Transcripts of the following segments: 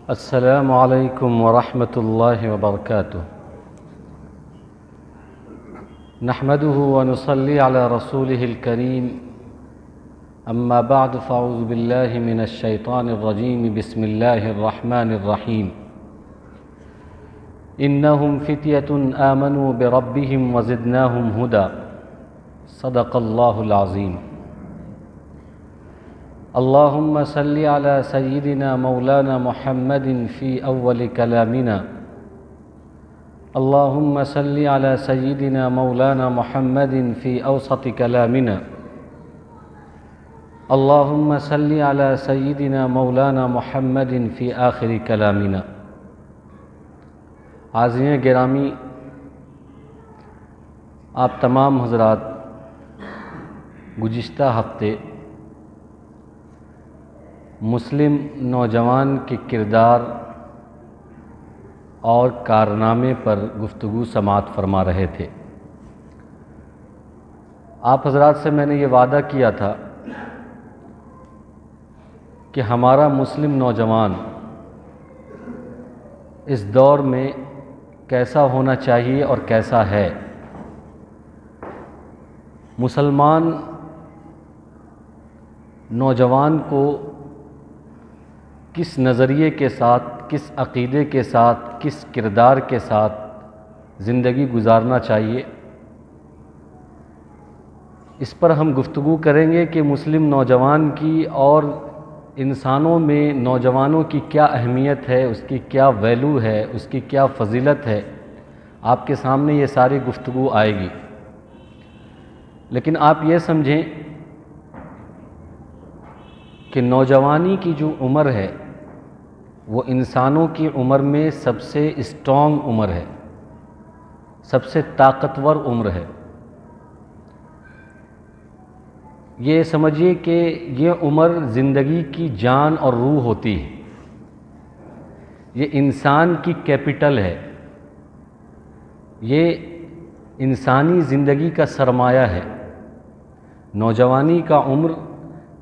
السلام علیکم ورحمۃ اللہ وبرکاتہ۔ نحمده ونصلي على رسوله الكريم، اما بعد فاعوذ باللہ من الشیطان الرجیم، بسم اللہ الرحمن الرحیم۔ انہم فتیۃ آمنوا بربہم وزدناہم ہدی، صدق اللہ العظیم۔ اللہم صلی علی سیدنا مولانا محمد فی اول کلامنا، اللہم صلی علی سیدنا مولانا محمد فی اوسط کلامنا، اللہم صلی علی سیدنا مولانا محمد فی آخر کلامنا۔ حاضرین گرامی، آپ تمام حضرات گزشتہ ہفتے مسلم نوجوان کے کردار اور کارنامے پر گفتگو سماعت فرما رہے تھے۔ آپ حضرات سے میں نے یہ وعدہ کیا تھا کہ ہمارا مسلم نوجوان اس دور میں کیسا ہونا چاہیے اور کیسا ہے۔ مسلمان نوجوان کو کس نظریے کے ساتھ، کس عقیدے کے ساتھ، کس کردار کے ساتھ زندگی گزارنا چاہیے، اس پر ہم گفتگو کریں گے کہ مسلم نوجوان کی اور انسانوں میں نوجوانوں کی کیا اہمیت ہے، اس کی کیا ویلیو ہے، اس کی کیا فضیلت ہے۔ آپ کے سامنے یہ ساری گفتگو آئے گی، لیکن آپ یہ سمجھیں کہ نوجوانی کی جو عمر ہے وہ انسانوں کی عمر میں سب سے اسٹرانگ عمر ہے، سب سے طاقتور عمر ہے۔ یہ سمجھیے کہ یہ عمر زندگی کی جان اور روح ہوتی ہے، یہ انسان کی کیپٹل ہے، یہ انسانی زندگی کا سرمایہ ہے۔ نوجوانی کا عمر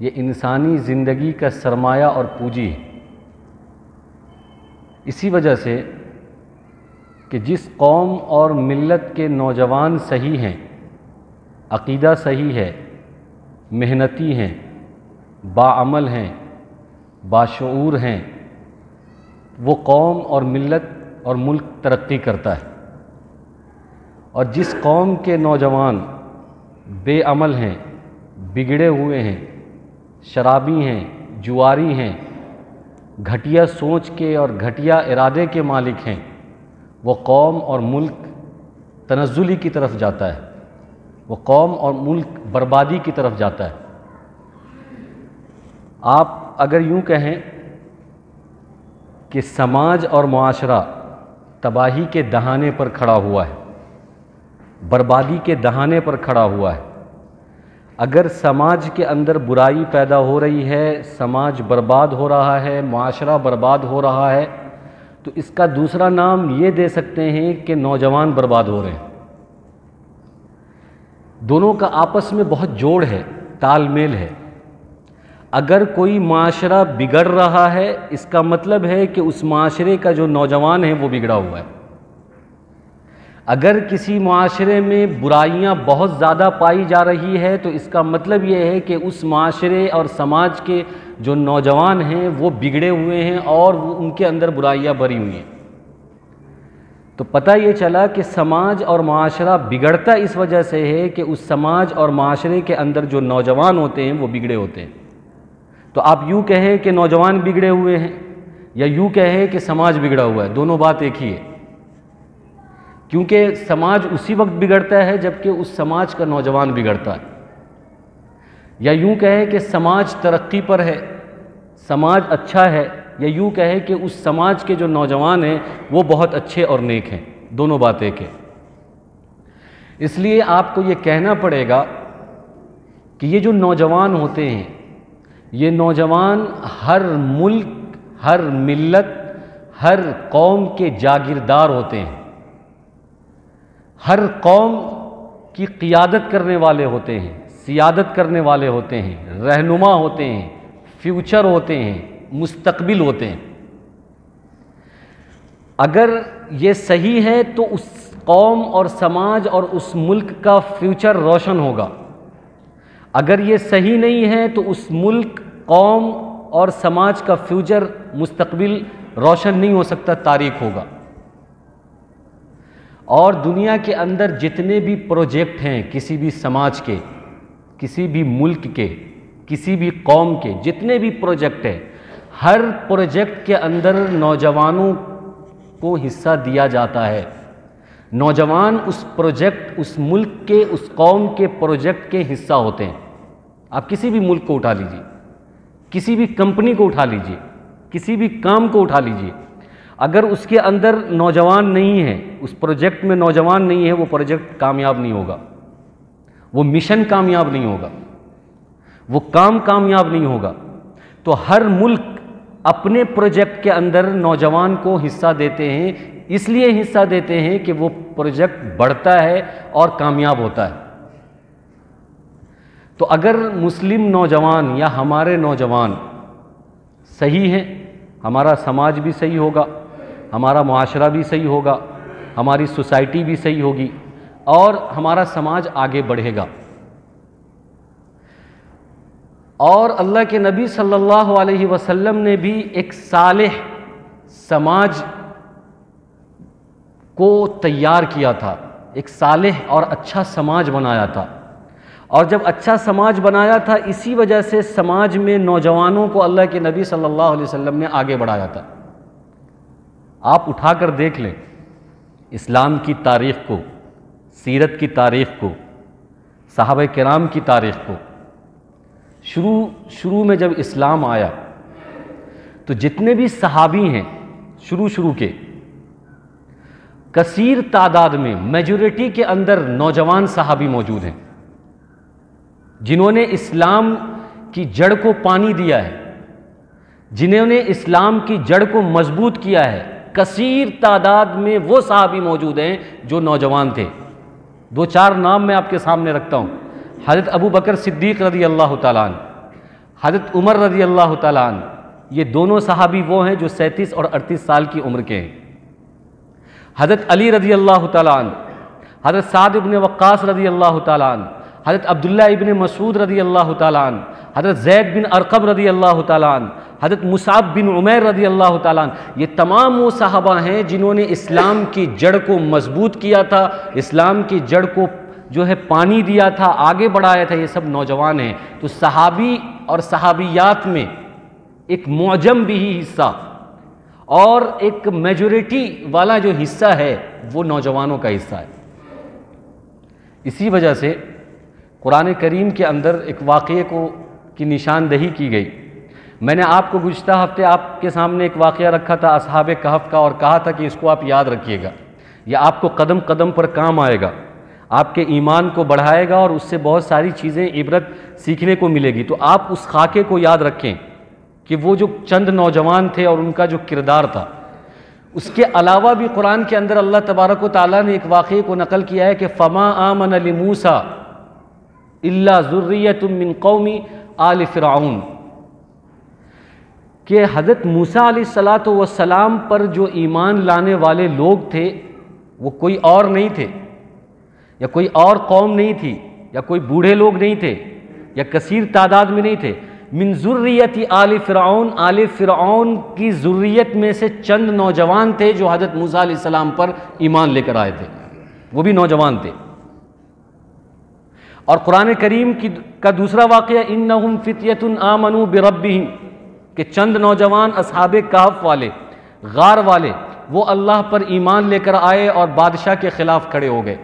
یہ انسانی زندگی کا سرمایہ اور پونجی ہے۔ اسی وجہ سے کہ جس قوم اور ملت کے نوجوان صحیح ہیں، عقیدہ صحیح ہے، محنتی ہیں، باعمل ہیں، باشعور ہیں، وہ قوم اور ملت اور ملک ترقی کرتا ہے۔ اور جس قوم کے نوجوان بے عمل ہیں، بگڑے ہوئے ہیں، شرابی ہیں، جواری ہیں، گھٹیا سوچ کے اور گھٹیا ارادے کے مالک ہیں، وہ قوم اور ملک تنزلی کی طرف جاتا ہے، وہ قوم اور ملک بربادی کی طرف جاتا ہے۔ آپ اگر یوں کہیں کہ سماج اور معاشرہ تباہی کے دہانے پر کھڑا ہوا ہے، بربادی کے دہانے پر کھڑا ہوا ہے، اگر سماج کے اندر برائی پیدا ہو رہی ہے، سماج برباد ہو رہا ہے، معاشرہ برباد ہو رہا ہے، تو اس کا دوسرا نام یہ دے سکتے ہیں کہ نوجوان برباد ہو رہے ہیں۔ دونوں کا آپس میں بہت جوڑ ہے، تال میل ہے۔ اگر کوئی معاشرہ بگڑ رہا ہے، اس کا مطلب ہے کہ اس معاشرے کا جو نوجوان ہے وہ بگڑا ہوا ہے۔ اگر کسی معاشرے میں برائیاں بہت زیادہ پائی جا رہی ہے تو اس کا مطلب یہ ہے کہ اس معاشرے اور سماج کے جو نوجوان ہیں وہ بگڑے ہوئے ہیں اور ان کے اندر برائیاں بھری ہوئی ہیں۔ تو پتہ یہ چلا کہ سماج اور معاشرہ بگڑتا اس وجہ سے ہے کہ اس سماج اور معاشرے کے اندر جو نوجوان ہوتے ہیں وہ بگڑے ہوتے ہیں۔ تو آپ یوں کہیں کہ نوجوان بگڑے ہوئے ہیں یا یوں کہیں کہ سماج بگڑا ہوا ہے، دونوں بات ایک ہی ہے، کیونکہ سماج اسی وقت بگڑتا ہے جبکہ اس سماج کا نوجوان بگڑتا ہے۔ یا یوں کہے کہ سماج ترقی پر ہے، سماج اچھا ہے، یا یوں کہے کہ اس سماج کے جو نوجوان ہیں وہ بہت اچھے اور نیک ہیں، دونوں بات ایک ہے۔ اس لیے آپ کو یہ کہنا پڑے گا کہ یہ جو نوجوان ہوتے ہیں، یہ نوجوان ہر ملک، ہر ملت، ہر قوم کے جاگیردار ہوتے ہیں، ہر قوم کی قیادت کرنے والے ہوتے ہیں، سیادت کرنے والے ہوتے ہیں، رہنما ہوتے ہیں، فیوچر ہوتے ہیں، مستقبل ہوتے ہیں۔ اگر یہ صحیح ہے تو اس قوم اور سماج اور اس ملک کا فیوچر روشن ہوگا، اگر یہ صحیح نہیں ہے تو اس ملک، قوم اور سماج کا فیوچر، مستقبل روشن نہیں ہو سکتا، تاریک ہوگا۔ اور دنیا کے اندر جتنے بھی پروجیکٹ ہیں کسی بھی سماج کے، کسی بھی ملک کے، کسی بھی قوم کے، جتنے بھی پروجیکٹ ہیں، ہر پروجیکٹ کے اندر نوجوانوں کو حصہ دیا جاتا ہے۔ نوجوان اس پروجیکٹ، اس ملک کے، اس قوم کے پروجیکٹ کے حصہ ہوتے ہیں۔ آپ کسی بھی ملک کو اٹھا لیجئے، کسی بھی کمپنی کو اٹھا لیجئے، کسی بھی کام کو اٹھا لیجئے، اگر اس کے اندر نوجوان نہیں ہے، اس پروجیکٹ میں نوجوان نہیں ہے، وہ پروجیکٹ کامیاب نہیں ہوگا، وہ مشن کامیاب نہیں ہوگا، وہ کام کامیاب نہیں ہوگا۔ تو ہر ملک اپنے پروجیکٹ کے اندر نوجوان کو حصہ دیتے ہیں، اس لیے حصہ دیتے ہیں کہ وہ پروجیکٹ بڑھتا ہے اور کامیاب ہوتا ہے۔ تو اگر مسلم نوجوان یا ہمارے نوجوان صحیح ہیں، ہمارا سماج بھی صحیح ہوگا، ہمارا معاشرہ بھی صحیح ہوگا، ہماری سوسائٹی بھی صحیح ہوگی اور ہمارا سماج آگے بڑھے گا۔ اور اللہ کے نبی صلی اللہ علیہ وسلم نے بھی ایک صالح سماج کو تیار کیا تھا، ایک صالح اور اچھا سماج بنایا تھا۔ اور جب اچھا سماج بنایا تھا، اسی وجہ سے سماج میں نوجوانوں کو اللہ کے نبی صلی اللہ علیہ وسلم نے آگے بڑھایا تھا۔ آپ اٹھا کر دیکھ لیں اسلام کی تاریخ کو، سیرت کی تاریخ کو، صحابہ کرام کی تاریخ کو۔ شروع میں جب اسلام آیا تو جتنے بھی صحابی ہیں شروع کے، کثیر تعداد میں، میجورٹی کے اندر نوجوان صحابی موجود ہیں جنہوں نے اسلام کی جڑ کو پانی دیا ہے، جنہوں نے اسلام کی جڑ کو مضبوط کیا ہے۔ کثیر تعداد میں وہ صحابی موجود ہیں جو نوجوان تھے۔ دو چار نام میں آپ کے سامنے رکھتا ہوں۔ حضرت ابو بکر صدیق رضی اللہ تعالیٰ عنہ، حضرت عمر رضی اللہ تعالیٰ عنہ، یہ دونوں صحابی وہ ہیں جو 37 اور 38 سال کی عمر کے ہیں۔ حضرت علی رضی اللہ تعالیٰ عنہ، حضرت سعد بن وقاص رضی اللہ تعالیٰ عنہ، حضرت عبداللہ ابن مسعود رضی اللہ تعالیٰ عنہ، حضرت زید بن ارقم رضی اللہ تعالیٰ عنہ، حضرت مصعب بن عمیر رضی اللہ تعالیٰ عنہ، یہ تمام وہ صحابہ ہیں جنہوں نے اسلام کی جڑ کو مضبوط کیا تھا، اسلام کی جڑ کو جو ہے پانی دیا تھا، آگے بڑھایا تھا۔ یہ سب نوجوان ہیں۔ تو صحابی اور صحابیات میں ایک معجم بھی حصہ اور ایک میجورٹی والا جو حصہ ہے وہ نوجوانوں کا حصہ ہے۔ اسی وجہ سے قرآن کریم کے اندر ایک واقعے کی نشاندہی کی گئی۔ میں نے آپ کو گزشتہ ہفتے آپ کے سامنے ایک واقعہ رکھا تھا اصحاب کہف کا، اور کہا تھا کہ اس کو آپ یاد رکھیے گا، یہ آپ کو قدم قدم پر کام آئے گا، آپ کے ایمان کو بڑھائے گا اور اس سے بہت ساری چیزیں عبرت سیکھنے کو ملے گی۔ تو آپ اس خاکے کو یاد رکھیں کہ وہ جو چند نوجوان تھے اور ان کا جو کردار تھا۔ اس کے علاوہ بھی قرآن کے اندر اللہ تبارک و تعالیٰ نے ایک واقعے کو نقل کیا ہے کہ فما آمن لموسیٰ الا ذریۃ من قوم آل فرعون، کہ حضرت موسیٰ علیہ السلام پر جو ایمان لانے والے لوگ تھے وہ کوئی اور نہیں تھے، یا کوئی اور قوم نہیں تھی، یا کوئی بوڑھے لوگ نہیں تھے، یا کثیر تعداد میں نہیں تھے۔ من ذریت آل فرعون، آل فرعون کی ذریت میں سے چند نوجوان تھے جو حضرت موسیٰ علیہ السلام پر ایمان لے کر آئے تھے، وہ بھی نوجوان تھے۔ اور قرآن کریم کا دوسرا واقعہ انہم فتیۃ آمنوا بربہم، کہ چند نوجوان اصحاب کہف والے، غار والے، وہ اللہ پر ایمان لے کر آئے اور بادشاہ کے خلاف کھڑے ہو گئے۔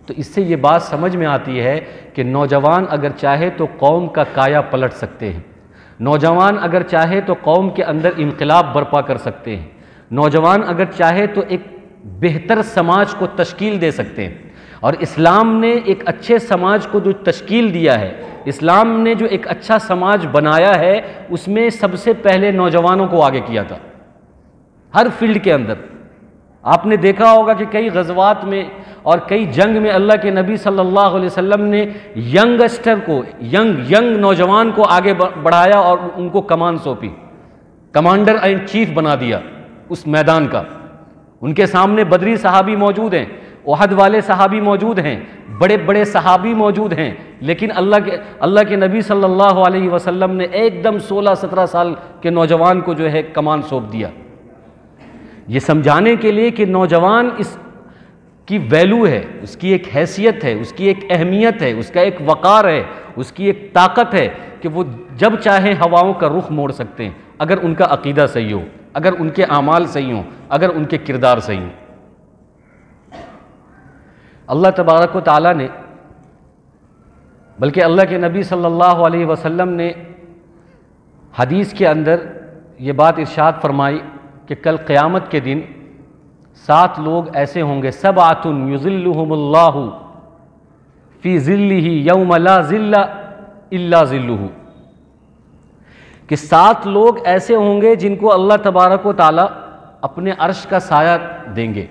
تو اس سے یہ بات سمجھ میں آتی ہے کہ نوجوان اگر چاہے تو قوم کا کایا پلٹ سکتے ہیں، نوجوان اگر چاہے تو قوم کے اندر انقلاب برپا کر سکتے ہیں، نوجوان اگر چاہے تو ایک بہتر سماج کو تشکیل دے سکتے ہیں۔ اور اسلام نے ایک اچھے سماج کو جو تشکیل دیا ہے، اسلام نے جو ایک اچھا سماج بنایا ہے، اس میں سب سے پہلے نوجوانوں کو آگے کیا تھا۔ ہر فیلڈ کے اندر آپ نے دیکھا ہوگا کہ کئی غزوات میں اور کئی جنگ میں اللہ کے نبی صلی اللہ علیہ وسلم نے ینگسٹر کو، ینگ نوجوان کو آگے بڑھایا اور ان کو کمان سونپی، کمانڈر اینڈ چیف بنا دیا اس میدان کا. ان کے سامنے بدری صحابی موجود ہیں، احد والے صحابی موجود ہیں، بڑے بڑے صحابی موجود ہیں، لیکن اللہ کے نبی صلی اللہ علیہ وسلم نے ایک دم 16-17 سال کے نوجوان کو جو ہے کمان سونپ دیا. یہ سمجھانے کے لیے کہ نوجوان اس کی ویلو ہے، اس کی ایک حیثیت ہے، اس کی ایک اہمیت ہے، اس کا ایک وقار ہے، اس کی ایک طاقت ہے کہ وہ جب چاہے ہواؤں کا رخ موڑ سکتے ہیں اگر ان کا عقیدہ صحیح ہو، اگر ان کے اعمال صحیح ہوں، اگر ان کے کردار صحیح ہوں. اللہ تبارک و تعالیٰ نے، بلکہ اللہ کے نبی صلی اللہ علیہ وسلم نے حدیث کے اندر یہ بات ارشاد فرمائی کہ کل قیامت کے دن 7 لوگ ایسے ہوں گے، سبعۃ یظلھم اللہ فی ظلہ یوم لا ظل الا ظلہ، کہ 7 لوگ ایسے ہوں گے جن کو اللہ تبارک و تعالیٰ اپنے عرش کا سایہ دیں گے.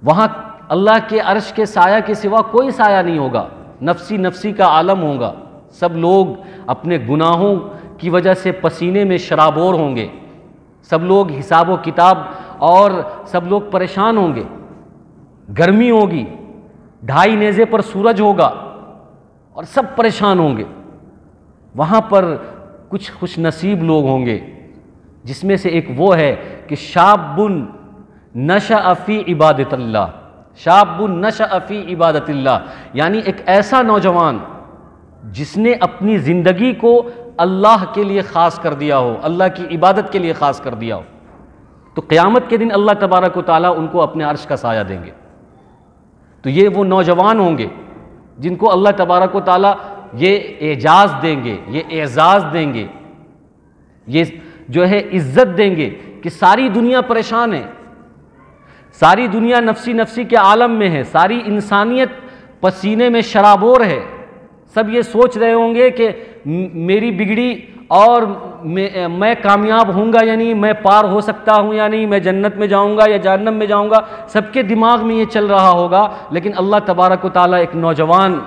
وہاں اللہ کے عرش کے سایہ کے سوا کوئی سایہ نہیں ہوگا، نفسی نفسی کا عالم ہوگا. سب لوگ اپنے گناہوں کی وجہ سے پسینے میں شرابور ہوں گے، سب لوگ حساب و کتاب اور سب لوگ پریشان ہوں گے. گرمی ہوگی، 2.5 نیزے پر سورج ہوگا اور سب پریشان ہوں گے. وہاں پر کچھ خوش نصیب لوگ ہوں گے جس میں سے ایک وہ ہے کہ شاب نشأ فی عبادت اللہ، شاب نشأ فی عبادت اللہ، یعنی ایک ایسا نوجوان جس نے اپنی زندگی کو اللہ کے لیے خاص کر دیا ہو، اللہ کی عبادت کے لیے خاص کر دیا ہو. تو قیامت کے دن اللہ تبارک و تعالیٰ ان کو اپنے عرش کا سایہ دیں گے. تو یہ وہ نوجوان ہوں گے جن کو اللہ تبارک و تعالیٰ یہ اعجاز دیں گے، یہ اعزاز دیں گے، یہ جو ہے عزت دیں گے کہ ساری دنیا پریشان ہے، ساری دنیا نفسی نفسی کے عالم میں ہے، ساری انسانیت پسینے میں شرابور ہے. سب یہ سوچ رہے ہوں گے کہ میری بگڑی اور میں کامیاب ہوں گا یا نہیں، میں پار ہو سکتا ہوں یا نہیں، میں جنت میں جاؤں گا یا جہنم میں جاؤں گا. سب کے دماغ میں یہ چل رہا ہوگا، لیکن اللہ تبارک و تعالیٰ ایک نوجوان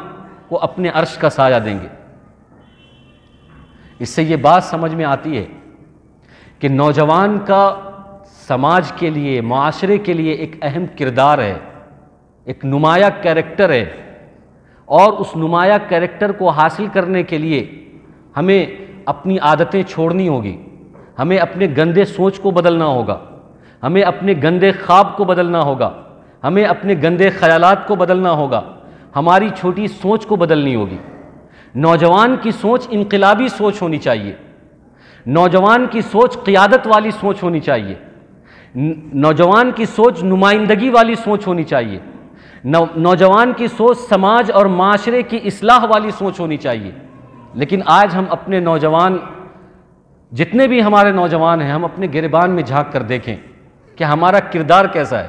کو اپنے عرش کا سایہ دیں گے. اس سے یہ بات سمجھ میں آتی ہے کہ نوجوان کا سماج کے لیے، معاشرے کے لیے ایک اہم کردار ہے، ایک نمایاں کیریکٹر ہے. اور اس نمایاں کیریکٹر کو حاصل کرنے کے لیے ہمیں اپنی عادتیں چھوڑنی ہوگی، ہمیں اپنے گندے سوچ کو بدلنا ہوگا، ہمیں اپنے گندے خواب کو بدلنا ہوگا، ہمیں اپنے گندے خیالات کو بدلنا ہوگا، ہماری چھوٹی سوچ کو بدلنی ہوگی. نوجوان کی سوچ انقلابی سوچ ہونی چاہیے، نوجوان کی سوچ قیادت والی سوچ ہونی چاہیے، نوجوان کی سوچ نمائندگی والی سوچ ہونی چاہیے، نوجوان کی سوچ سماج اور معاشرے کی اصلاح والی سوچ ہونی چاہیے. لیکن آج ہم اپنے نوجوان، جتنے بھی ہمارے نوجوان ہیں، ہم اپنے گریبان میں جھانک کر دیکھیں کہ ہمارا کردار کیسا ہے،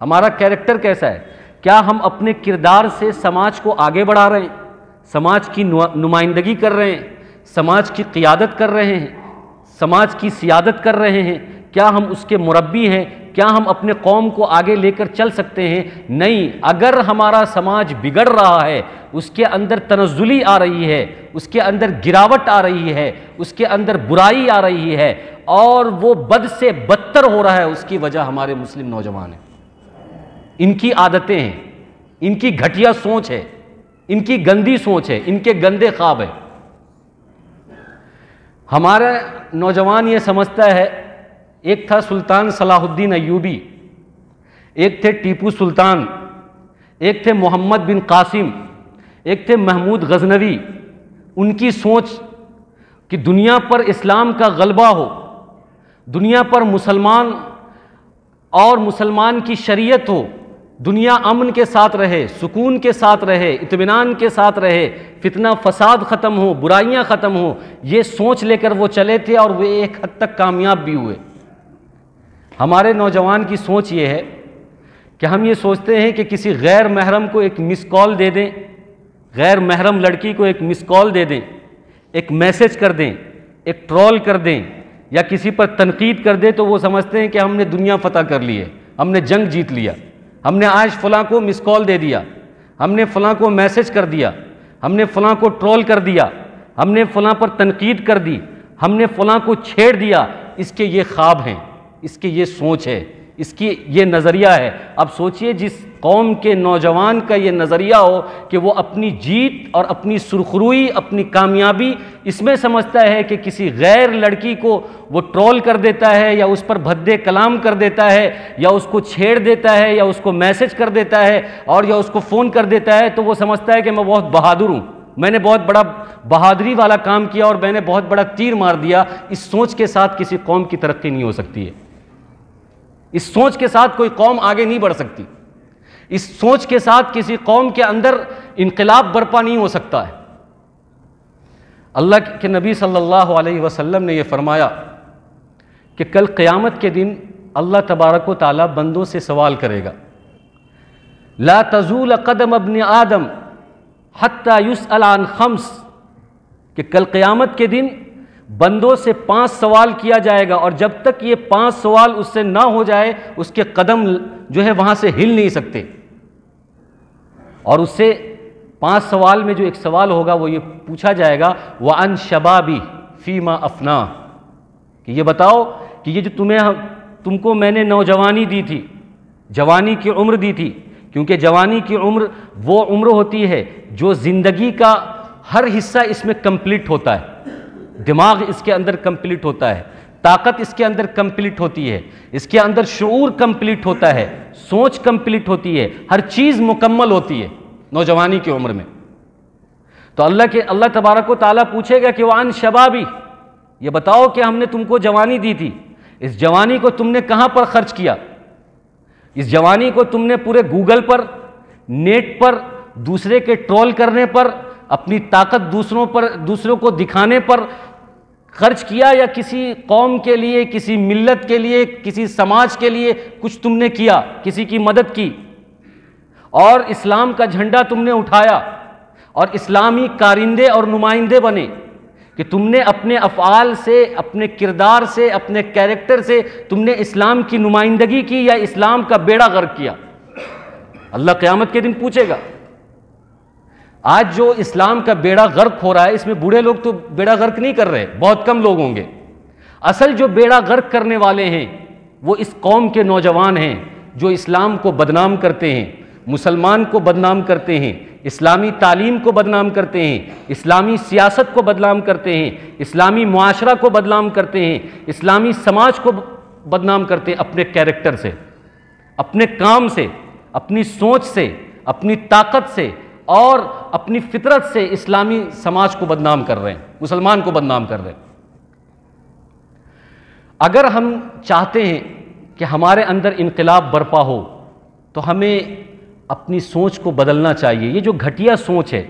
ہمارا کیریکٹر کیسا ہے. کیا ہم اپنے کردار سے سماج کو آگے بڑھا رہے ہیں، سماج کی نمائندگی کر رہے ہیں، سماج کی قیادت کر رہے ہیں، سماج کی سیادت کر رہے ہیں؟ کیا ہم اس کے مربی ہیں؟ کیا ہم اپنے قوم کو آگے لے کر چل سکتے ہیں؟ نہیں. اگر ہمارا سماج بگڑ رہا ہے، اس کے اندر تنزلی آ رہی ہے، اس کے اندر گراوٹ آ رہی ہے، اس کے اندر برائی آ رہی ہے اور وہ بد سے بدتر ہو رہا ہے، اس کی وجہ ہمارے مسلم نوجوان ہیں. ان کی عادتیں ہیں، ان کی گھٹیا سوچ ہے، ان کی گندی سوچ ہے، ان کے گندے خواب ہیں. ہمارا نوجوان یہ سمجھتا ہے، ایک تھا سلطان صلاح الدین ایوبی، ایک تھے ٹیپو سلطان، ایک تھے محمد بن قاسم، ایک تھے محمود غزنوی. ان کی سوچ کہ دنیا پر اسلام کا غلبہ ہو، دنیا پر مسلمان اور مسلمان کی شریعت ہو، دنیا امن کے ساتھ رہے، سکون کے ساتھ رہے، اطمینان کے ساتھ رہے، فتنہ فساد ختم ہو، برائیاں ختم ہو. یہ سوچ لے کر وہ چلے تھے اور وہ ایک حد تک کامیاب بھی ہوئے. ہمارے نوجوان کی سوچ یہ ہے کہ ہم یہ سوچتے ہیں کہ کسی غیر محرم کو ایک مس کال دے دیں، غیر محرم لڑکی کو ایک مس کال دے دیں، ایک میسج کر دیں، ایک ٹرول کر دیں یا کسی پر تنقید کر دیں تو وہ سمجھتے ہیں کہ ہم نے دنیا فتح کر لی ہے، ہم نے جنگ جیت لیا، ہم نے آج فلاں کو مس کال دے دیا، ہم نے فلاں کو میسج کر دیا، ہم نے فلاں کو ٹرول کر دیا، ہم نے فلاں پر تنقید کر دی، ہم نے فلاں کو چھیڑ دیا، اس کے یہ خواب ہیں، اس کی یہ سوچ ہے، اس کی یہ نظریہ ہے۔ اب سوچئے جس قوم کے نوجوان کا یہ نظریہ ہو کہ وہ اپنی جیت اور اپنی سرخروئی، اپنی کامیابی اس میں سمجھتا ہے کہ کسی غیر لڑکی کو وہ ٹرول کر دیتا ہے یا اس پر بھدے کلام کر دیتا ہے یا اس کو چھیڑ دیتا ہے یا اس کو میسج کر دیتا ہے اور یا اس کو فون کر دیتا ہے، تو وہ سمجھتا ہے کہ میں بہت بہادر ہوں، میں نے بہت بڑا بہادری والا کام کیا اور میں نے بہت بڑا تیر مار دیا۔ اس سوچ کے ساتھ کسی قوم کی ترقی نہیں ہو سکتی ہے، اس سوچ کے ساتھ کوئی قوم آگے نہیں بڑھ سکتی، اس سوچ کے ساتھ کسی قوم کے اندر انقلاب برپا نہیں ہو سکتا ہے۔ اللہ کے نبی صلی اللہ علیہ وسلم نے یہ فرمایا کہ کل قیامت کے دن اللہ تبارک و تعالیٰ بندوں سے سوال کرے گا، لا تزول قدم ابن آدم حتی یسأل عن خمس، کہ کل قیامت کے دن بندوں سے 5 سوال کیا جائے گا، اور جب تک یہ 5 سوال اس سے نہ ہو جائے اس کے قدم جو ہے وہاں سے ہل نہیں سکتے۔ اور اس سے 5 سوال میں جو ایک سوال ہوگا وہ یہ پوچھا جائے گا، وَعَنْ شَبَابِ فِيمَا أَفْنَا، کہ یہ بتاؤ کہ یہ جو تم کو میں نے نوجوانی دی تھی، جوانی کی عمر دی تھی، کیونکہ جوانی کی عمر وہ عمر ہوتی ہے جو زندگی کا ہر حصہ اس میں کمپلیٹ ہوتا ہے، دماغ اس کے اندر کمپلیٹ ہوتا ہے، طاقت اس کے اندر کمپلیٹ ہوتی ہے، اس کے اندر شعور کمپلیٹ ہوتا ہے، سوچ کمپلیٹ ہوتی ہے، ہر چیز مکمل ہوتی ہے نوجوانی کی عمر میں۔ تو اللہ تبارک و تعالیٰ پوچھے گا کہ وَعَنْ شَبَابِ، یہ بتاؤ کہ ہم نے تم کو جوانی دی تھی، اس جوانی کو تم نے کہاں پر خرچ کیا؟ اس جوانی کو تم نے پورے گوگل پر، نیٹ پر، دوسرے کے ٹرول کرنے پر، اپنی طاقت دوسروں کو دکھانے پر خرچ کیا، یا کسی قوم کے لیے، کسی ملت کے لیے، کسی سماج کے لیے کچھ تم نے کیا، کسی کی مدد کی، اور اسلام کا جھنڈا تم نے اٹھایا اور اسلامی کارندے اور نمائندے بنے، کہ تم نے اپنے افعال سے، اپنے کردار سے، اپنے کیریکٹر سے تم نے اسلام کی نمائندگی کی یا اسلام کا بیڑا غرق کیا؟ اللہ قیامت کے دن پوچھے گا۔ آج جو اسلام کا بیڑا غرق ہو رہا ہے اس میں بوڑھے لوگ تو بیڑا غرق نہیں کر رہے، بہت کم لوگ ہوں گے۔ اصل جو بیڑا غرق کرنے والے ہیں وہ اس قوم کے نوجوان ہیں جو اسلام کو بدنام کرتے ہیں، مسلمان کو بدنام کرتے ہیں، اسلامی تعلیم کو بدنام کرتے ہیں، اسلامی سیاست کو بدنام کرتے ہیں، اسلامی معاشرہ کو بدنام کرتے ہیں، اسلامی سماج کو بدنام کرتے ہیں، اپنے کیریکٹر سے، اپنے کام سے، اپنی سوچ سے، اپنی طاقت سے اور اپنی فطرت سے اسلامی سماج کو بدنام کر رہے ہیں، مسلمان کو بدنام کر رہے ہیں۔ اگر ہم چاہتے ہیں کہ ہمارے اندر انقلاب برپا ہو تو ہمیں اپنی سوچ کو بدلنا چاہیے۔ یہ جو گھٹیا سوچ ہے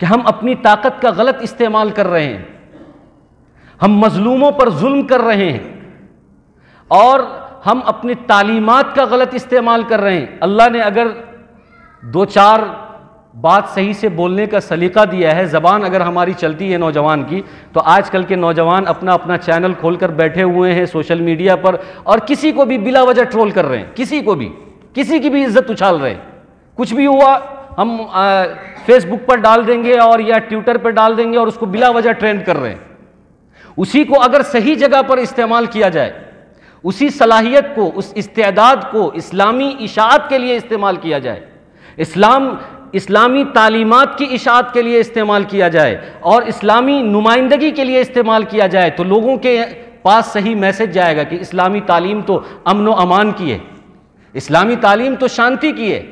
کہ ہم اپنی طاقت کا غلط استعمال کر رہے ہیں، ہم مظلوموں پر ظلم کر رہے ہیں، اور ہم اپنی تعلیمات کا غلط استعمال کر رہے ہیں۔ اللہ نے اگر 2-4 بات صحیح سے بولنے کا سلیقہ دیا ہے، زبان اگر ہماری چلتی ہے نوجوان کی، تو آج کل کے نوجوان اپنا چینل کھول کر بیٹھے ہوئے ہیں سوشل میڈیا پر، اور کسی کو بھی بلا وجہ ٹرول کر رہے ہیں، کسی کی بھی عزت اچھال رہے ہیں۔ کچھ بھی ہوا ہم فیس بک پر ڈال دیں گے اور یا ٹویٹر پر ڈال دیں گے اور اس کو بلا وجہ ٹرینڈ کر رہے ہیں۔ اسی کو اگر صحیح جگہ پر استعمال کیا جائے، اسی صلاحیت کو، اس استعداد کو اسلامی اشاعت کے لیے استعمال کیا جائے، اسلامی تعلیمات کی اشاعت کے لیے استعمال کیا جائے اور اسلامی نمائندگی کے لیے استعمال کیا جائے، تو لوگوں کے پاس صحیح میسج جائے گا کہ اسلامی تعلیم تو امن و امان کی ہے، اسلامی تعلیم تو شانتی کی ہے،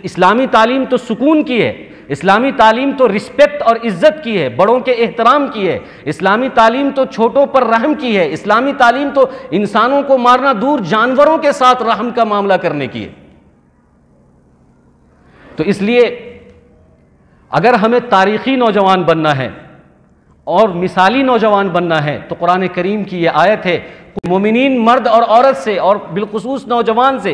اسلامی تعلیم تو سکون کی ہے، اسلامی تعلیم تو رسپیکٹ اور عزت کی ہے، بڑوں کے احترام کی ہے، اسلامی تعلیم تو چھوٹوں پر رحم کی ہے، اسلامی تعلیم تو انسانوں کو مارنا دور جانوروں کے ساتھ رحم کا معاملہ کرنے کی ہے۔ تو اس لیے اگر ہمیں تاریخی نوجوان بننا ہے اور مثالی نوجوان بننا ہے تو قرآن کریم کی یہ آیت ہے مومنین مرد اور عورت سے، اور بالخصوص نوجوان سے،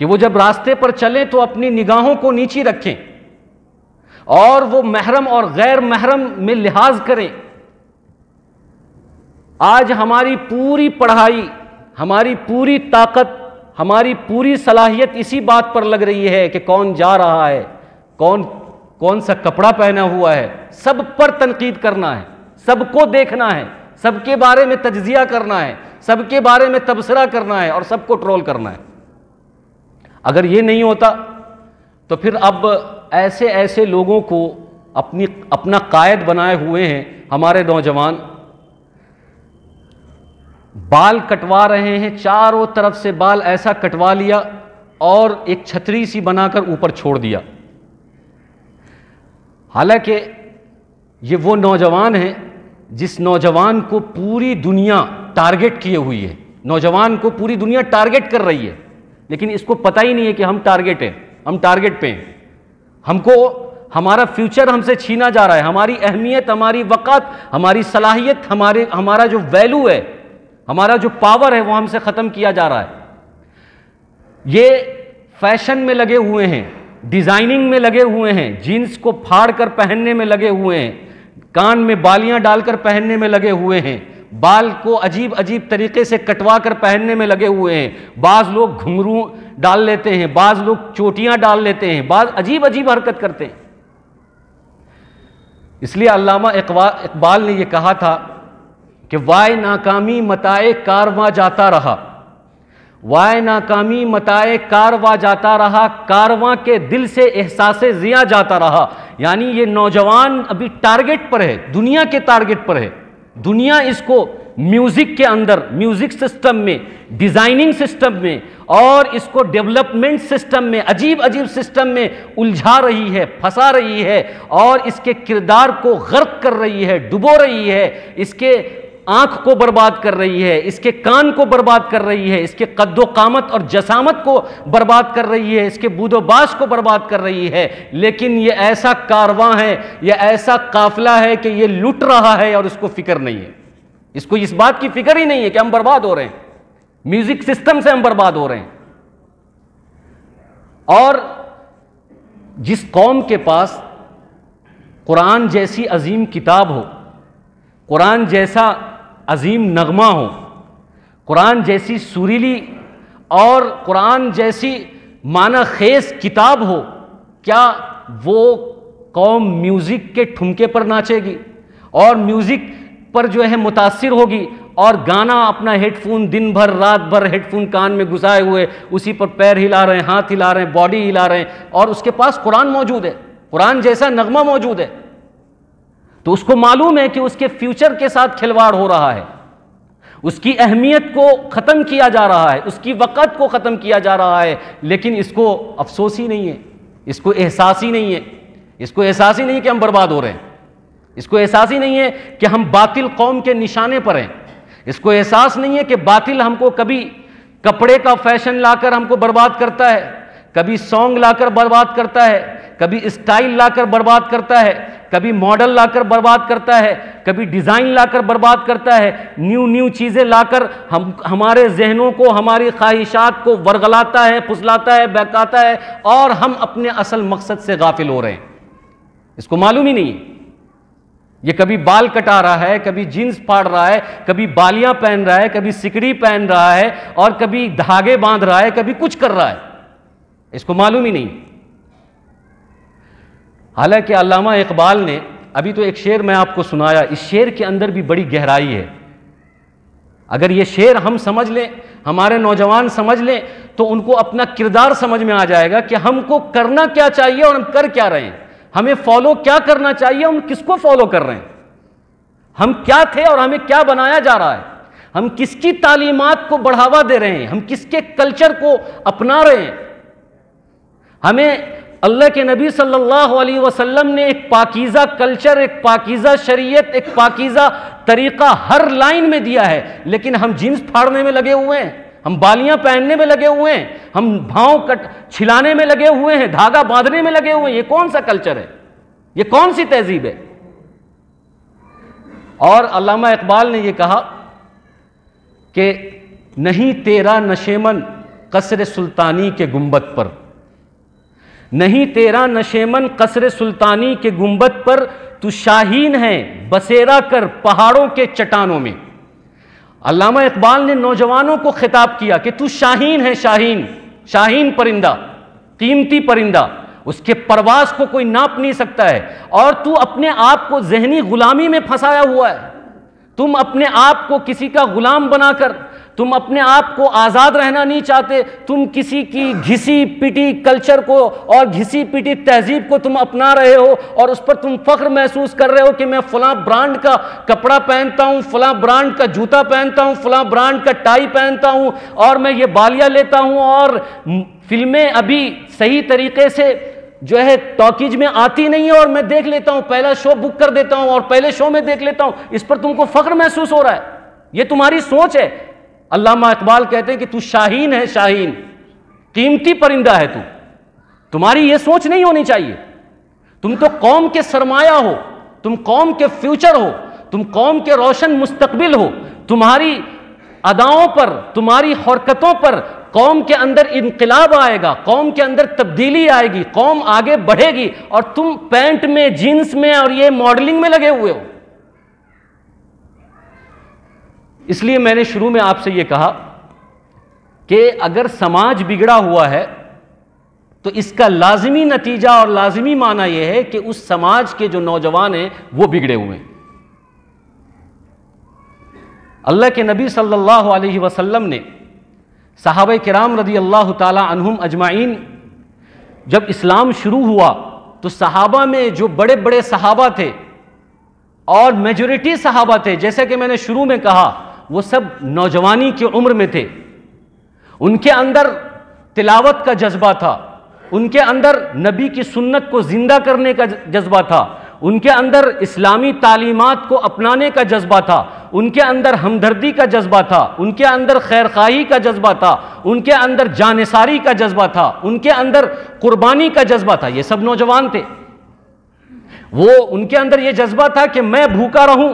کہ وہ جب راستے پر چلیں تو اپنی نگاہوں کو نیچی رکھیں اور وہ محرم اور غیر محرم میں لحاظ کریں۔ آج ہماری پوری پڑھائی، ہماری پوری طاقت، ہماری پوری صلاحیت اسی بات پر لگ رہی ہے کہ کون جا رہا ہے، کون سا کپڑا پہنا ہوا ہے، سب پر تنقید کرنا ہے، سب کو دیکھنا ہے، سب کے بارے میں تجزیہ کرنا ہے، سب کے بارے میں تبصرہ کرنا ہے اور سب کو ٹرول کرنا ہے۔ اگر یہ نہیں ہوتا تو پھر اب ایسے ایسے لوگوں کو اپنا قائد بنائے ہوئے ہیں ہمارے نوجوان، بال کٹوا رہے ہیں، چاروں طرف سے بال ایسا کٹوا لیا اور ایک چھتری سی بنا کر اوپر چھوڑ دیا۔ حالانکہ یہ وہ نوجوان ہیں جس نوجوان کو پوری دنیا ٹارگٹ کیے ہوئی ہے، نوجوان کو پوری دنیا ٹارگٹ کر رہی ہے، لیکن اس کو پتہ ہی نہیں ہے کہ ہم ٹارگٹ ہیں، ہم ٹارگٹ پہ ہیں، ہم کو ہمارا فیوچر ہم سے چھینا جا رہا ہے، ہماری اہمیت، ہماری وقت، ہماری صلاحیت، ہمارا جو ویلیو ہے، ہمارا جو پاور ہے وہ ہم سے ختم کیا جا رہا ہے۔ یہ فیشن میں لگے ہوئے ہیں، ڈیزائننگ میں لگے ہوئے ہیں، جینس کو پھاڑ کر پہننے میں لگے ہوئے ہیں، کان میں بالیاں ڈال کر پہننے میں لگے ہوئے ہیں، بال کو عجیب عجیب طریقے سے کٹوا کر پہننے میں لگے ہوئے ہیں، بعض لوگ گھنگرو ڈال لیتے ہیں، بعض لوگ چوٹیاں ڈال لیتے ہیں، بعض عجیب عجیب حرکت کرتے ہیں۔ اس لیے علامہ اقبال نے یہ کہا تھا کہ وائے ناکامی متائے کارواں جاتا رہا، وائے ناکامی متائے کارواں جاتا رہا، کارواں کے دل سے احساس ضیاء جاتا رہا۔ یعنی یہ نوجوان ابھی ٹارگٹ پر ہے، دنیا کے ٹارگٹ پر ہے، دنیا اس کو میوزک کے اندر، میوزک سسٹم میں، ڈیزائننگ سسٹم میں اور اس کو ڈیولپمنٹ سسٹم میں، عجیب عجیب سسٹم میں الجھا رہی ہے، پھنسا رہی ہے اور اس کے کردار کو غرق کر رہی ہے، ڈبو رہی ہے، اس کے آنکھ کو برباد کر رہی ہے، اس کے کان کو برباد کر رہی ہے، اس کے قد و قامت اور جسامت کو برباد کر رہی ہے، اس کے بود و باش کو برباد کر رہی ہے۔ لیکن یہ ایسا کارواں ہے، یہ ایسا قافلہ ہے کہ یہ لٹ رہا ہے اور اس کو فکر نہیں ہے، اس کو اس بات کی فکر ہی نہیں ہے کہ ہم برباد ہو رہے ہیں، میوزک سسٹم سے ہم برباد ہو رہے ہیں۔ اور جس قوم کے پاس قرآن جیسی عظیم کتاب ہو، قرآن جیسا عظیم نغمہ ہو، قرآن جیسی سریلی اور قرآن جیسی معنی خیز کتاب ہو، کیا وہ قوم میوزک کے ٹھمکے پر ناچے گی اور میوزک پر جو ہے متاثر ہوگی اور گانا اپنا ہیڈ فون دن بھر رات بھر ہیڈ فون کان میں گھسائے ہوئے اسی پر پیر ہلا رہے ہیں، ہاتھ ہلا رہے ہیں، باڈی ہلا رہے ہیں اور اس کے پاس قرآن موجود ہے، قرآن جیسا نغمہ موجود ہے، تو اس کو معلوم ہے کہ اس کے فیوچر کے ساتھ کھلواڑ ہو رہا ہے، اس کی اہمیت کو ختم کیا جا رہا ہے، اس کی وقت کو ختم کیا جا رہا ہے، لیکن اس کو افسوس ہی نہیں ہے، اس کو احساس ہی نہیں ہے، اس کو احساس ہی نہیں کہ ہم برباد ہو رہے ہیں، اس کو احساس ہی نہیں ہے کہ ہم باطل قوم کے نشانے پر ہیں، اس کو احساس نہیں ہے کہ باطل ہم کو کبھی کپڑے کا فیشن لا کر ہم کو برباد کرتا ہے، کبھی سانگ لا کر برباد کرتا ہے، کبھی اسٹائل لا کر برباد کرتا ہے، کبھی ماڈل لا کر برباد کرتا ہے، کبھی ڈیزائن لا کر برباد کرتا ہے، نیو چیزیں لا کر ہمارے ذہنوں کو، ہماری خواہشات کو ورغلاتا ہے، پھسلاتا ہے، بہکاتا ہے اور ہم اپنے اصل مقصد سے غافل ہو رہے ہیں، اس کو معلوم ہی نہیں ہے۔ یہ کبھی بال کٹا رہا ہے، کبھی جینس پھاڑ رہا ہے، کبھی بالیاں پہن رہا ہے، کبھی سکڑی پہن رہا ہے اور کبھی دھاگے باندھ رہا ہے، کبھی کچھ کر رہا ہے، اس کو معلوم ہی نہیں۔ حالانکہ علامہ اقبال نے ابھی تو ایک شعر میں آپ کو سنایا، اس شعر کے اندر بھی بڑی گہرائی ہے، اگر یہ شعر ہم سمجھ لیں، ہمارے نوجوان سمجھ لیں تو ان کو اپنا کردار سمجھ میں آ جائے گا کہ ہم کو کرنا کیا چاہیے اور ہم کر کیا رہے ہیں، ہمیں فالو کیا کرنا چاہیے، ہم کس کو فالو کر رہے ہیں، ہم کیا تھے اور ہمیں کیا بنایا جا رہا ہے، ہم کس کی تعلیمات کو بڑھاوا دے رہے ہیں، ہم کس کے کلچر کو اپنا رہے ہیں۔ ہمیں اللہ کے نبی صلی اللہ علیہ وسلم نے ایک پاکیزہ کلچر، ایک پاکیزہ شریعت، ایک پاکیزہ طریقہ ہر لائن میں دیا ہے، لیکن ہم جینس پھاڑنے میں لگے ہوئے ہیں، ہم بالیاں پہننے میں لگے ہوئے ہیں، ہم بھاؤں چھلانے میں لگے ہوئے ہیں، دھاگا باندھنے میں لگے ہوئے ہیں۔ یہ کون سا کلچر ہے؟ یہ کون سی تہذیب ہے؟ اور علامہ اقبال نے یہ کہا کہ نہیں تیرا نشیمن قصر سلطانی کے گنبد پر، نہیں تیرا نشیمن قصر سلطانی کے گنبد پر، تو شاہین ہے بسیرا کر پہاڑوں کے چٹانوں میں۔ علامہ اقبال نے نوجوانوں کو خطاب کیا کہ تو شاہین ہے، شاہین پرندہ، قیمتی پرندہ، اس کے پرواز کو کوئی ناپ نہیں سکتا ہے، اور تو اپنے آپ کو ذہنی غلامی میں پھنسایا ہوا ہے، تم اپنے آپ کو کسی کا غلام بنا کر، تم اپنے آپ کو آزاد رہنا نہیں چاہتے، تم کسی کی گھسی پٹی کلچر کو اور گھسی پٹی تہذیب کو تم اپنا رہے ہو، اور اس پر تم فخر محسوس کر رہے ہو کہ میں فلاں برانڈ کا کپڑا پہنتا ہوں، فلاں برانڈ کا جوتا پہنتا ہوں، فلاں برانڈ کا ٹائی پہنتا ہوں، اور میں یہ بالیاں لیتا ہوں، اور فلمیں ابھی صحیح طریقے سے جو ہے ٹاکیج میں آتی نہیں ہے اور میں دیکھ لیتا ہوں، پہلا شو بک کر دیتا ہوں اور پہلے شو میں دیکھ لیتا ہوں، اس پر تم کو فخر محسوس ہو رہا ہے. یہ تمہاری سوچ ہے. علامہ اقبال کہتے ہیں کہ تو شاہین ہے، شاہین، قیمتی پرندہ ہے تو. تمہاری یہ سوچ نہیں ہونی چاہیے. تم تو قوم کے سرمایہ ہو، تم قوم کے فیوچر ہو، تم قوم کے روشن مستقبل ہو. تمہاری اداؤں پر، تمہاری حرکتوں پر قوم کے اندر انقلاب آئے گا، قوم کے اندر تبدیلی آئے گی، قوم آگے بڑھے گی، اور تم پینٹ میں، جینس میں اور یہ ماڈلنگ میں لگے ہوئے ہو. اس لیے میں نے شروع میں آپ سے یہ کہا کہ اگر سماج بگڑا ہوا ہے تو اس کا لازمی نتیجہ اور لازمی معنی یہ ہے کہ اس سماج کے جو نوجوان ہیں وہ بگڑے ہوئے ہیں. اللہ کے نبی صلی اللہ علیہ وسلم نے صحابہ کرام رضی اللہ تعالی عنہم اجمعین جب اسلام شروع ہوا تو صحابہ میں جو بڑے بڑے صحابہ تھے اور میجورٹی صحابہ تھے، جیسے کہ میں نے شروع میں کہا، وہ سب نوجوانی کی عمر میں تھے. ان کے اندر تلاوت کا جذبہ تھا، ان کے اندر نبی کی سنت کو زندہ کرنے کا جذبہ تھا، ان کے اندر اسلامی تعلیمات کو اپنانے کا جذبہ تھا، ان کے اندر ہمدردی کا جذبہ تھا، ان کے اندر خیرخواہی کا جذبہ تھا، ان کے اندر جانثاری کا جذبہ تھا، ان کے اندر قربانی کا جذبہ تھا. یہ سب نوجوان تھے. وہ ان کے اندر یہ جذبہ تھا کہ میں بھوکا رہوں،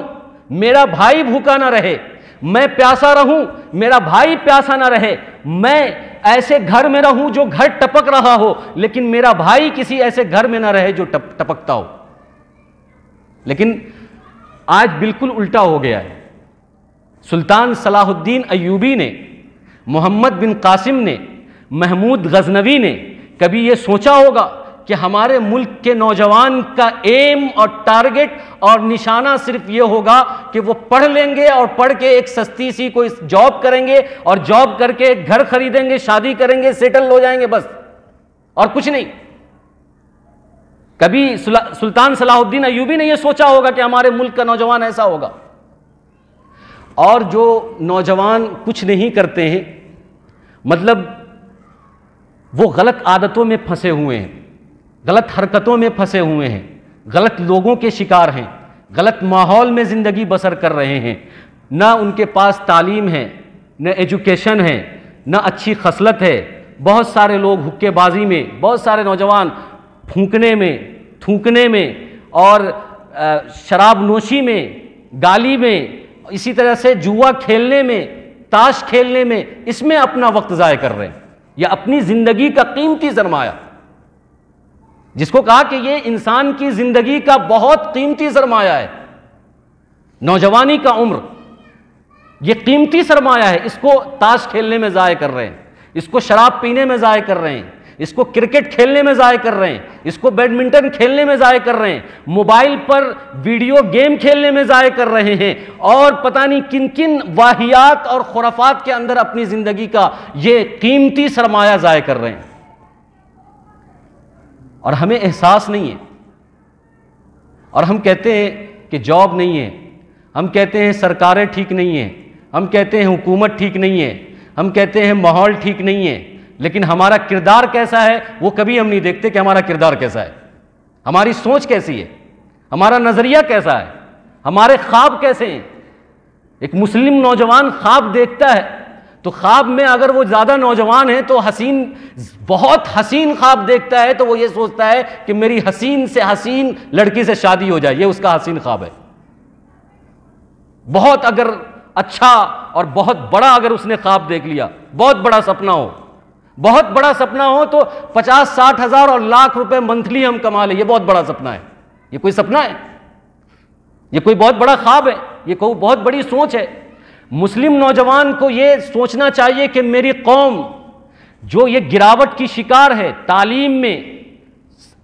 میرا بھائی بھوکا نہ رہے، میں پیاسا رہوں، میرا بھائی پیاسا نہ رہے، میں ایسے گھر میں رہوں جو گھر ٹپک رہا ہو لیکن میرا بھائی کسی ایسے گھر میں نہ رہے جو ٹپکتا ہو. لیکن آج بالکل الٹا ہو گیا ہے. سلطان صلاح الدین ایوبی نے، محمد بن قاسم نے، محمود غزنوی نے کبھی یہ سوچا ہوگا کہ ہمارے ملک کے نوجوان کا ایم اور ٹارگٹ اور نشانہ صرف یہ ہوگا کہ وہ پڑھ لیں گے اور پڑھ کے ایک سستی سی کوئی جاب کریں گے اور جاب کر کے ایک گھر خریدیں گے، شادی کریں گے، سیٹل ہو جائیں گے، بس اور کچھ نہیں. کبھی سلطان صلاح الدین ایوبی نے یہ سوچا ہوگا کہ ہمارے ملک کا نوجوان ایسا ہوگا. اور جو نوجوان کچھ نہیں کرتے ہیں، مطلب وہ غلط عادتوں میں پھنسے ہوئے ہیں، غلط حرکتوں میں پھنسے ہوئے ہیں، غلط لوگوں کے شکار ہیں، غلط ماحول میں زندگی بسر کر رہے ہیں، نہ ان کے پاس تعلیم ہے، نہ ایجوکیشن ہے، نہ اچھی خصلت ہے. بہت سارے لوگ حقے بازی میں، بہت سارے نوجوان پھونکنے میں، تھونکنے میں اور شراب نوشی میں، گالی میں، اسی طرح سے جوا کھیلنے میں، تاش کھیلنے میں، اس میں اپنا وقت ضائع کر رہے ہیں. یہ اپنی زندگی کا قیمتی سرمایہ، جس کو کہا کہ یہ انسان کی زندگی کا بہت قیمتی سرمایہ ہے، نوجوانی کا عمر یہ قیمتی سرمایہ ہے. اس کو تاش کھیلنے میں ضائع کر رہے ہیں، اس کو شراب پینے میں ضائع کر رہے ہیں، اس کو کرکٹ کھیلنے میں ضائع کر رہے ہیں، اس کو بیڈمنٹن کھیلنے میں ضائع کر رہے ہیں، موبائل پر ویڈیو گیم کھیلنے میں ضائع کر رہے ہیں، اور پتہ نہیں کن کن واہیات اور خرافات کے اندر اپنی زندگی کا یہ قیمتی سرمایہ ضائع کر رہے ہیں. اور ہمیں احساس نہیں ہے، اور ہم کہتے ہیں کہ جاب نہیں ہے، ہم کہتے ہیں سرکاریں ٹھیک نہیں ہیں، ہم کہتے ہیں حکومت ٹھیک نہیں ہے، ہم کہتے ہیں ماحول ٹھیک نہیں ہے، لیکن ہمارا کردار کیسا ہے وہ کبھی ہم نہیں دیکھتے کہ ہمارا کردار کیسا ہے، ہماری سوچ کیسی ہے، ہمارا نظریہ کیسا ہے، ہمارے خواب کیسے ہیں. ایک مسلم نوجوان خواب دیکھتا ہے تو خواب میں اگر وہ زیادہ نوجوان ہے تو حسین، بہت حسین خواب دیکھتا ہے تو وہ یہ سوچتا ہے کہ میری حسین سے حسین لڑکی سے شادی ہو جائے، یہ اس کا حسین خواب ہے. بہت اگر اچھا اور بہت بڑا اگر اس نے خواب دیکھ لیا، بہت بڑا سپنا ہو، بہت بڑا سپنا ہو تو 50-60 ہزار اور لاکھ روپے منتھلی ہم کما لیں، یہ بہت بڑا سپنا ہے. یہ کوئی سپنا ہے؟ یہ کوئی بہت بڑا خواب ہے؟ یہ کوئی بہت بڑی سوچ ہے؟ مسلم نوجوان کو یہ سوچنا چاہیے کہ میری قوم جو یہ گراوٹ کی شکار ہے تعلیم میں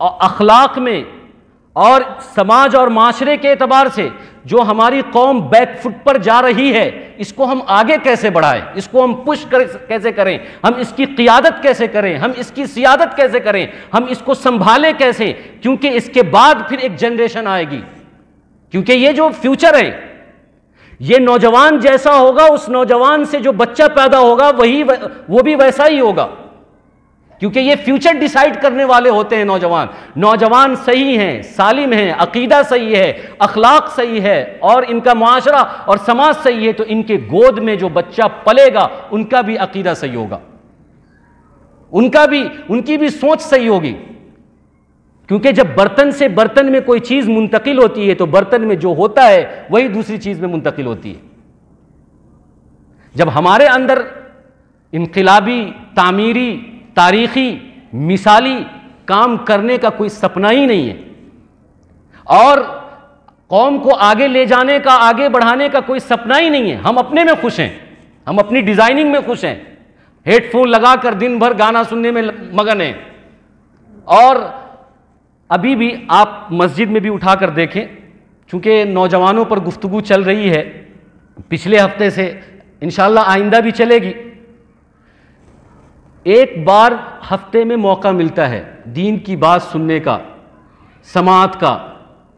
اور اخلاق میں اور سماج اور معاشرے کے اعتبار سے جو ہماری قوم بیک فٹ پر جا رہی ہے، اس کو ہم آگے کیسے بڑھائیں، اس کو ہم پش کیسے کریں، ہم اس کی قیادت کیسے کریں، ہم اس کی سیادت کیسے کریں، ہم اس کو سنبھالیں کیسے، کیونکہ اس کے بعد پھر ایک جنریشن آئے گی، کیونکہ یہ جو فیوچر ہے، یہ نوجوان جیسا ہوگا، اس نوجوان سے جو بچہ پیدا ہوگا وہ بھی ویسا ہی ہوگا، کیونکہ یہ فیوچر ڈیسائیڈ کرنے والے ہوتے ہیں نوجوان صحیح ہیں، سالم ہیں، عقیدہ صحیح ہے، اخلاق صحیح ہے، اور ان کا معاشرہ اور سماج صحیح ہے، تو ان کے گود میں جو بچہ پلے گا ان کا بھی عقیدہ صحیح ہوگا، ان کی بھی سوچ صحیح ہوگی، کیونکہ جب برتن سے برتن میں کوئی چیز منتقل ہوتی ہے تو برتن میں جو ہوتا ہے وہی دوسری چیز میں منتقل ہوتی ہے۔ جب ہمارے اندر انقلابی، تعمیری، تاریخی، مثالی کام کرنے کا کوئی سپنا ہی نہیں ہے، اور قوم کو آگے لے جانے کا، آگے بڑھانے کا کوئی سپنا ہی نہیں ہے، ہم اپنے میں خوش ہیں، ہم اپنی ڈیزائننگ میں خوش ہیں، ہیڈ فون لگا کر دن بھر گانا سننے میں مگن ہیں، اور ابھی بھی آپ مسجد میں بھی اٹھا کر دیکھیں، چونکہ نوجوانوں پر گفتگو چل رہی ہے پچھلے ہفتے سے، انشاءاللہ آئندہ بھی چلے گی، ایک بار ہفتے میں موقع ملتا ہے دین کی بات سننے کا، سماعت کا،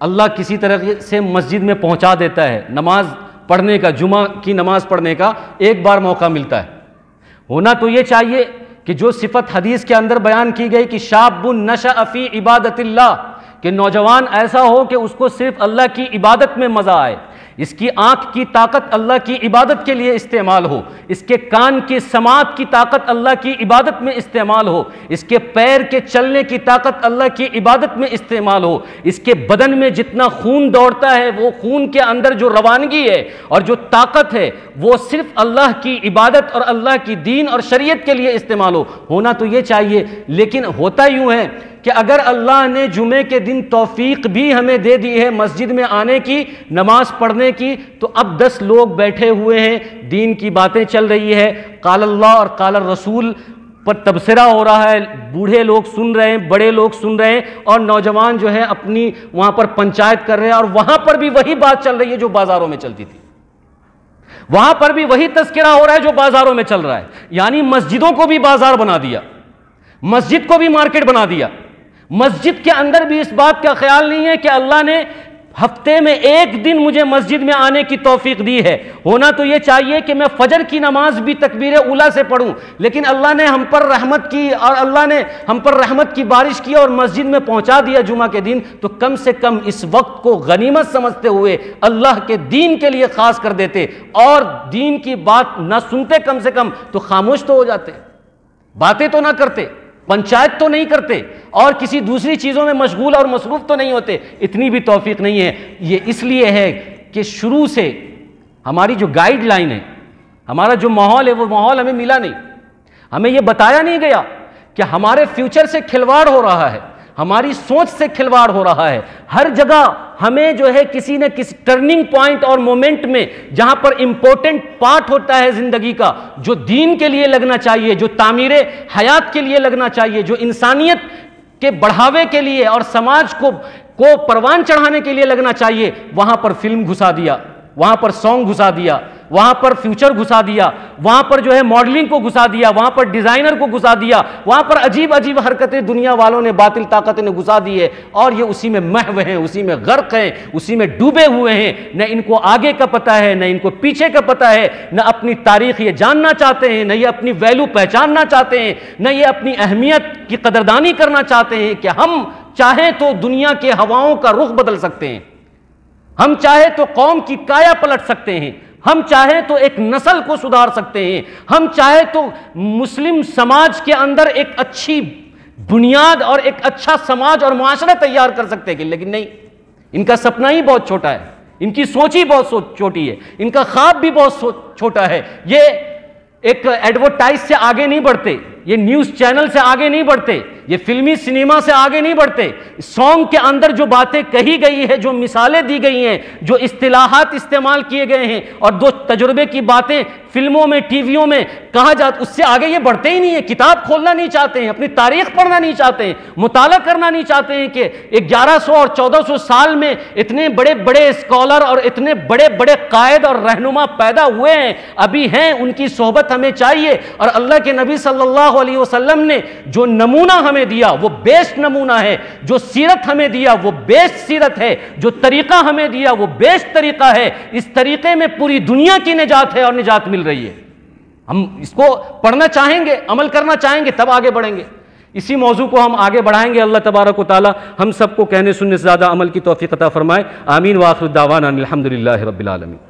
اللہ کسی طرح سے مسجد میں پہنچا دیتا ہے، نماز پڑھنے کا، جمعہ کی نماز پڑھنے کا ایک بار موقع ملتا ہے۔ ہونا تو یہ چاہیے کہ جو صفت حدیث کے اندر بیان کی گئی کہ شاب نشأ فی عبادت اللہ، کہ نوجوان ایسا ہو کہ اس کو صرف اللہ کی عبادت میں مزہ آئے، اس کی آنکھ کی طاقت اللہ کی عبادت کے لیے استعمال ہو، اس کے کان کی سماعت کی طاقت اللہ کی عبادت میں استعمال ہو، اس کے پیر کے چلنے کی طاقت اللہ کی عبادت میں استعمال ہو، اس کے بدن میں جتنا خون دوڑتا ہے وہ خون کے اندر جو روانگی ہے اور جو طاقت ہے وہ صرف اللہ کی عبادت اور اللہ کی دین اور شریعت کے لیے استعمال ہو۔ ہونا تو یہ چاہیے، لیکن ہوتا یوں ہے کہ اگر اللہ نے جمعے کے دن توفیق بھی ہمیں دے دی ہے مسجد میں آنے کی، نماز پڑھنے کی، تو اب 10 لوگ بیٹھے ہوئے ہیں، دین کی باتیں چل رہی ہے، قال اللہ اور قال الرسول پر تبصرہ ہو رہا ہے، بوڑھے لوگ سن رہے ہیں، بڑے لوگ سن رہے ہیں، اور نوجوان جو ہے اپنی وہاں پر پنچایت کر رہے ہیں، اور وہاں پر بھی وہی بات چل رہی ہے جو بازاروں میں چلتی تھی، وہاں پر بھی وہی تذکرہ ہو رہا ہے جو بازاروں میں چل رہا ہے، یعنی مسجدوں کو بھی بازار بنا دیا، مسجد کو بھی مارکیٹ بنا دیا۔ مسجد کے اندر بھی اس بات کا خیال نہیں ہے کہ اللہ نے ہفتے میں ایک دن مجھے مسجد میں آنے کی توفیق دی ہے، ہونا تو یہ چاہیے کہ میں فجر کی نماز بھی تکبیر اولیٰ سے پڑھوں، لیکن اللہ نے ہم پر رحمت کی اور اللہ نے ہم پر رحمت کی بارش کی اور مسجد میں پہنچا دیا جمعہ کے دن، تو کم سے کم اس وقت کو غنیمت سمجھتے ہوئے اللہ کے دین کے لیے خاص کر دیتے، اور دین کی بات نہ سنتے، کم سے کم تو خاموش تو ہو جاتے، باتیں تو نہ کرتے، پنچایت تو نہیں کرتے، اور کسی دوسری چیزوں میں مشغول اور مصروف تو نہیں ہوتے، اتنی بھی توفیق نہیں ہے۔ یہ اس لیے ہے کہ شروع سے ہماری جو گائیڈ لائن ہے، ہمارا جو ماحول ہے، وہ ماحول ہمیں ملا نہیں، ہمیں یہ بتایا نہیں گیا کہ ہمارے فیوچر سے کھلواڑ ہو رہا ہے، ہماری سوچ سے کھلواڑ ہو رہا ہے، ہر جگہ ہمیں جو ہے کسی نہ کسی ٹرننگ پوائنٹ اور مومنٹ میں جہاں پر امپورٹنٹ پارٹ ہوتا ہے زندگی کا، جو دین کے لیے لگنا چاہیے، جو تعمیر حیات کے لیے لگنا چاہیے، جو انسانیت کے بڑھاوے کے لیے اور سماج کو پروان چڑھانے کے لیے لگنا چاہیے، وہاں پر فلم گھسا دیا، وہاں پر سانگ گھسا دیا، وہاں پر فیوچر گھسا دیا، وہاں پر جو ہے ماڈلنگ کو گھسا دیا، وہاں پر ڈیزائنر کو گھسا دیا، وہاں پر عجیب عجیب حرکتیں دنیا والوں نے، باطل طاقتیں نے گھسا دی ہے، اور یہ اسی میں محو ہیں، اسی میں غرق ہیں، اسی میں ڈوبے ہوئے ہیں، نہ ان کو آگے کا پتہ ہے، نہ ان کو پیچھے کا پتہ ہے، نہ اپنی تاریخ یہ جاننا چاہتے ہیں، نہ یہ اپنی ویلیو پہچاننا چاہتے ہیں، نہ یہ اپنی اہمیت کی قدردانی کرنا چاہتے ہیں کہ ہم چاہیں تو دنیا کے ہواؤں کا رخ بدل سکتے ہیں، ہم چاہے تو قوم کی کایا پلٹ سکتے ہیں، ہم چاہیں تو ایک نسل کو سدھار سکتے ہیں، ہم چاہے تو مسلم سماج کے اندر ایک اچھی بنیاد اور ایک اچھا سماج اور معاشرہ تیار کر سکتے ہیں، لیکن نہیں، ان کا سپنا ہی بہت چھوٹا ہے، ان کی سوچ ہی بہت چھوٹی ہے، ان کا خواب بھی بہت چھوٹا ہے، یہ ایک ایڈورٹائز سے آگے نہیں بڑھتے، یہ نیوز چینل سے آگے نہیں بڑھتے، یہ فلمی سنیما سے آگے نہیں بڑھتے. سانگ کے اندر جو باتیں کہی گئی ہے، جو مثالیں دی گئی ہیں، جو اصطلاحات استعمال کیے گئے ہیں، اور دو تجربے کی باتیں فلموں میں، ٹی ویوں میں کہا جاتا، اس سے آگے یہ بڑھتے ہی نہیں ہیں. کتاب کھولنا نہیں چاہتے ہیں، اپنی تاریخ پڑھنا نہیں چاہتے ہیں، مطالعہ کرنا نہیں چاہتے ہیں کہ 1100 اور 1400 سال میں اتنے بڑے بڑے اسکالر اور اتنے بڑے بڑے قائد اور رہنما پیدا ہوئے ہیں، ابھی ہیں، ان کی صحبت ہمیں چاہیے. اور اللہ کے نبی صلی اللہ علیہ وسلم نے جو نمونہ ہمیں دیا وہ بیسٹ نمونہ ہے، جو سیرت ہمیں دیا وہ بیسٹ سیرت ہے، جو طریقہ ہمیں دیا وہ بیسٹ طریقہ ہے. اس طریقے میں پوری دنیا کی نجات ہے اور نجات مل رہی ہے. ہم اس کو پڑھنا چاہیں گے، عمل کرنا چاہیں گے، تب آگے بڑھیں گے. اسی موضوع کو ہم آگے بڑھائیں گے. اللہ تبارک و تعالی ہم سب کو کہنے سننے سے زیادہ عمل کی توفیق عطا فرمائے. آمین. وآخر دعوانا الحمدللہ رب العالمین.